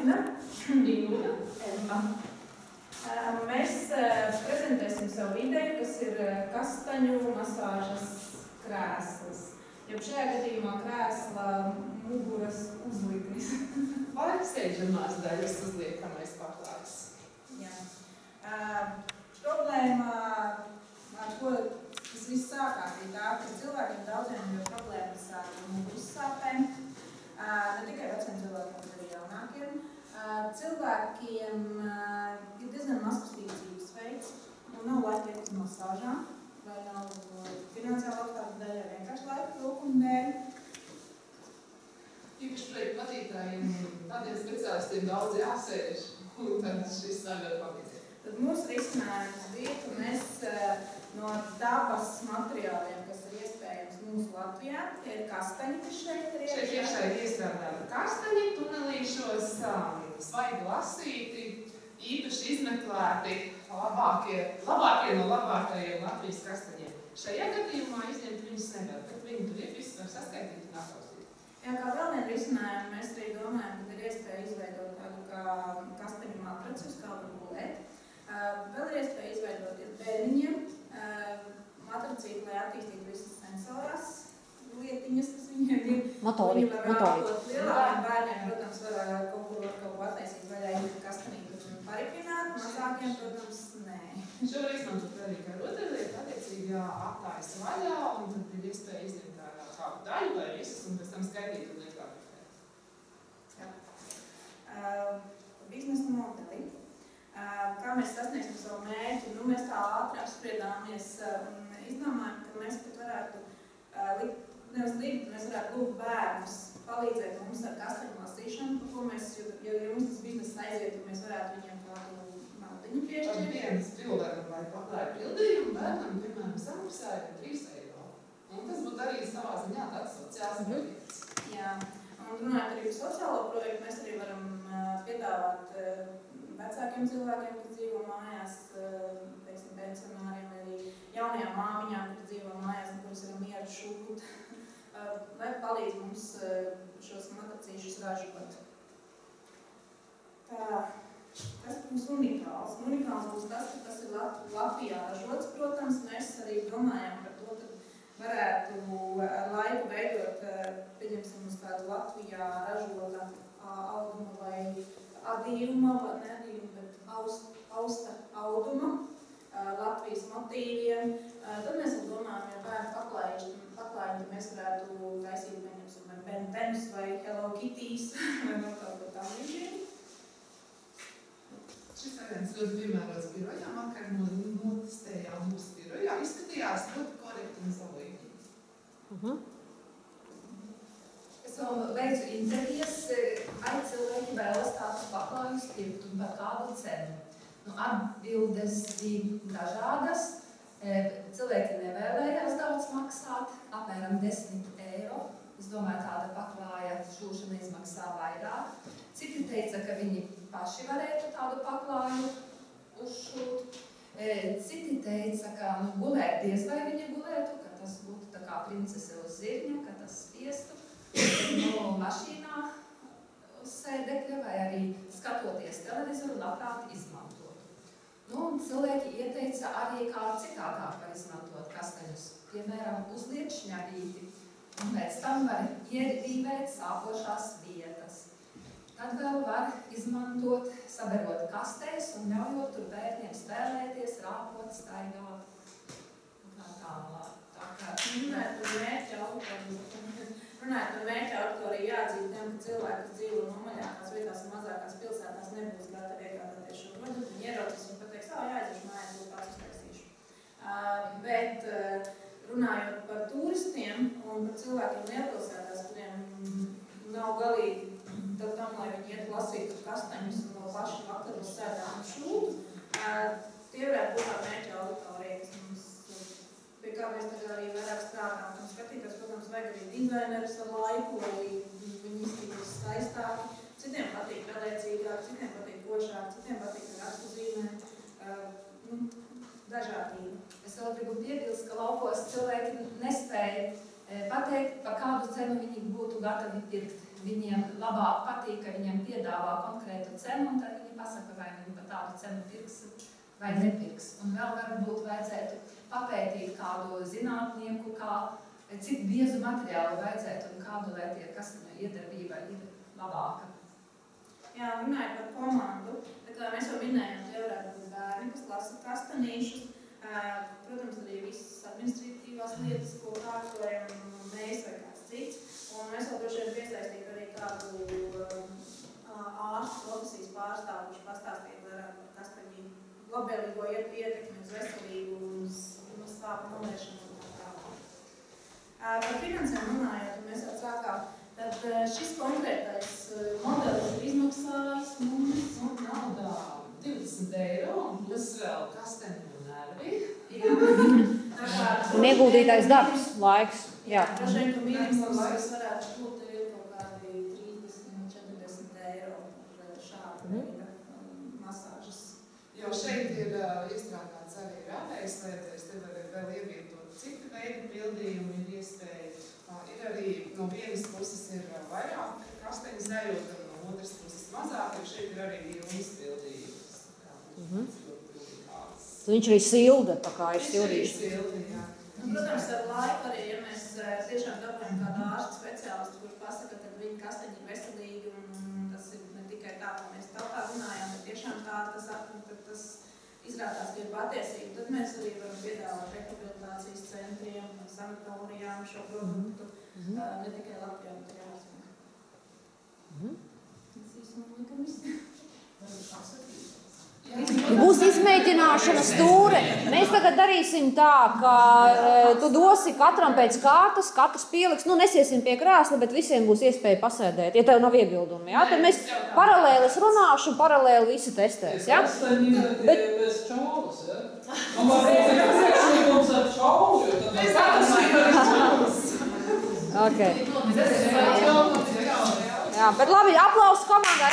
Martina. Ingūna. Emma. Mēs prezentēsim savu ideju, kas ir kastaņu masāžas krēsls. Jo šajā gadījumā krēsla muguras uzliknis. Vai sēžamās daļas uzliekamais paklājs? Jā. Problēma, ar ko tas viss sākās, ir tā, ka cilvēkiem daudziem ir problēmas ar muguras sāpēm. Ne tikai veciem cilvēkiem, bet arī jaunākiem. Cilvēkiem ir diezgan mazkustīgs dzīvesveids un nav laika iet uz masāžām, vai nav finansiāli apstākļu dēļ, vai vienkārši laika trūkuma dēļ. Īpaši projektu vadītājiem tādiem speciālistiem daudz jāsēž, un tad šis nevar palīdzēt. Tad mūsu risinājums bija, ka mēs no dabas materiāliem, kas ir iespējams mūsu Latvijā, tie ir kastaņi, kas šeit ir Šeit iekšā ir iestrādāti kastaņi, tunelīšos, svaigi lasīti, īpaši izmeklēti labākie no labākajiem Latvijas kastaņiem. Šajā gadījumā izņemt viņus nevar, bet viņi tur ir, viss var saskaitīt un atklausīt. Jā, kā vēl vienu risinājumu, mēs arī domājam, ka ir iespēja izveidot tādu kā kastaņu matraci, uz kādu gulēt. Vēl ir iespēja izveidot bērniņiem matracīti, lai attīstītu visas sensorās lietiņas, kas viņiem ir. Motorika. Lielākiem bērniem, protams, var kaut ko attaisīt vaļā, kastanīt un paripināt, mazākiem, protams, nē. Šo var izmantot arī kā rotaļlietu, attiecīgi attājas vaļā, un tad ir iespēja izņemt kādu daļu vai visas, un pēc tam skaidīt un liek apritēt. Biznesa modeli. Kā mēs sasniegsim savu mērķi? Mēs tā ātri apspriedāmies un izdomājam, ka mēs pat varētu mēs varētu lūgt bērnus palīdzēt mums ar kastaņu lasīšanu, par ko mēs, ja jums tas bizness aiziet, mēs varētu viņiem kādu naudiņu piešķirt. Ar vienas cilvēkam vai paklāja pildījumu bērnam, piemēram, samaksāja 3 eiro. Un tas būtu arī savā ziņā tāds sociāls projekts. Jā, un runājot arī par sociālo projektu, mēs arī varam piedāvāt vecākiem cilvēkiem, kas dzīvo mājās, teiksim, pensionāriem, arī jaunajām māmiņām, kas dzīvo mājās, kuras ir mieru šūt, lai palīdz mums šos matracīšus ražot. Tas būs unikāls. Unikāls būs tas, ka tas ir Latvijā ražots, protams. Mēs arī domājam par to, ka varētu ar laiku veidot, pieņemsim uz kādu Latvijā ražota auduma vai adījuma, ne adījuma, bet austa auduma, Latvijas motīviem. Tad mēs vēl domājam, ja bērnu paklājiņu mēs varētu taisīt, pieņemsim, vai Ben Benus vai Hello Kitties, vai no kaut ko tam līdzīgi. Šis variants ļoti piemērots birojām, vakar notestējām mūsu birojā, izskatījās ļoti korekti un salīgi. Es vēl veicu intervijas, arī cilvēki vēlas tādus paklājus pirkt un par kādu cenu. Atbildes bija dažādas. Cilvēki nevēlējās daudz maksāt, apmēram 10 eiro. Es domāju, tāda paklāja šūšana izmaksā vairāk. Citi teica, ka viņi paši varētu tādu paklāju uzšūt. Citi teica, ka gulēt diez vai viņi gulētu, ka tas būtu tā kā princese uz zirņa, ka tas spiestu mašīnā uz sēdekļa vai arī skatoties televizoru labprāt izmantot. Un cilvēki ieteica arī kā citādāk var izmantot kastaņus. Piemēram, uzliet šņabīti un pēc tam var iedvībēt sāpošās vietas. Tad vēl var izmantot, saberot kastēs un ļaujot tur bērniem spēlēties, rāpot, staigāt. Tā tālāk. Runājot par mērķa auditoriju, jāatzīst tiem, ka cilvēki, kas dzīvo nomaļākās vietās un mazākās pilsētās, nebūs gatavi iegādāties šo produktu. Viņi ieraudzīs un pateiks, jāaizies mājās, būtu tās uztaisīšu. Bet runājot par turistiem un par cilvēkiem lielpilsētās, kuriem nav galīgi tam, lai viņi iet lasīt uz kastaņus un vēl paši vakaros sēdāt un šūt, tie varētu būt tā mērķa auditorija, kas mums pie kā mēs tagad arī vairāk strādājam. Un skatītājs, protams, vajag arī dizainerus ar laiku, lai viņi izskatītos skaistāk. Citiem patīk pelēcīgāk, citiem patīk košāk, citiem patīk ar rakstu zīmē. Dažādīgi. Es vēl gribu piebilst, ka laukos cilvēki nespēja pateikt, pa kādu cenu viņi būtu gatavi pirkt. Viņiem labāk patīk, ka viņiem piedāvā konkrētu cenu, un tad viņi pasaka, vai viņi pa tādu cenu pirks vai nepirks. Un vēl varbūt vajadzētu papētīt kādu zinātnieku, cik biezu materiālu vajadzētu un kādu, lai tie kastaņu iedarbība ir labāka. Jā, runājot par komandu, tā kā mēs jau minējām, tie varētu būt bērni, kas lasa kastanīšus. Protams, arī visas administratīvās lietas, ko kārtojam mēs vai kāds cits. Un mēs vēl droši vien piesaistītu arī kādu ārstu profesijas pārstāvu, kurš pastāstītu vairāk par kastaņu labvēlīgo ietekmi uz veselību un uz sāpju novēršanu un tā tālāk. Par finansēm runājot, mēs jau sākām, tad šis konkrētais modelis ir izmaksājis mums naudā 20 eiro un plus vēl kastaņu un nervi. Un ieguldītais darbs, laiks. Jā. Droši vien, ka minimums varētu būt kaut kādi 30-40 eiro par šādu veidu masāžas. Jo šeit ir iestrādāts arī rāpējas lietas, te var vēl ievietot citu veidu pildījumu, ir iespēja. Ir arī no vienas puses ir vairāk kasteņas dējot, un no otras puses mazāk, jo šeit ir arī vilnas pildījums. Viņš arī silda, tā kā ir sildīšana. Protams, ar laiku arī, ja mēs tiešām dabūjam kādu ārstu speciālistu, kurš pasaka, ka viņa kasteņi ir veselīgi, un tas ir ne tikai tā, ko mēs tautā runājam, bet tiešām tā, tas izrādās, ka ir patiesība. Tad mēs arī varam piedāvāt rehabilitācijas centriem, sanatorijām šo produktu, ne tikai Latvijā, bet arī ārzemēs. Tas īstenībā nekam viss. Būs izmēģināšanas tūre. Mēs tagad darīsim tā, ka tu dosi katram pēc kārtas, katrs pieliks, nesiesim pie krēsla, bet visiem būs iespēja pasēdēt, ja tev nav iebildumi. Ja? Tad mēs paralēli es runāšu un paralēli visi testēs. Ja? Bet... bez čaulas, ja? Man priekšlikums ar čaulu, jo tad mēs Okay. Jā, bet labi, aplausu komandai,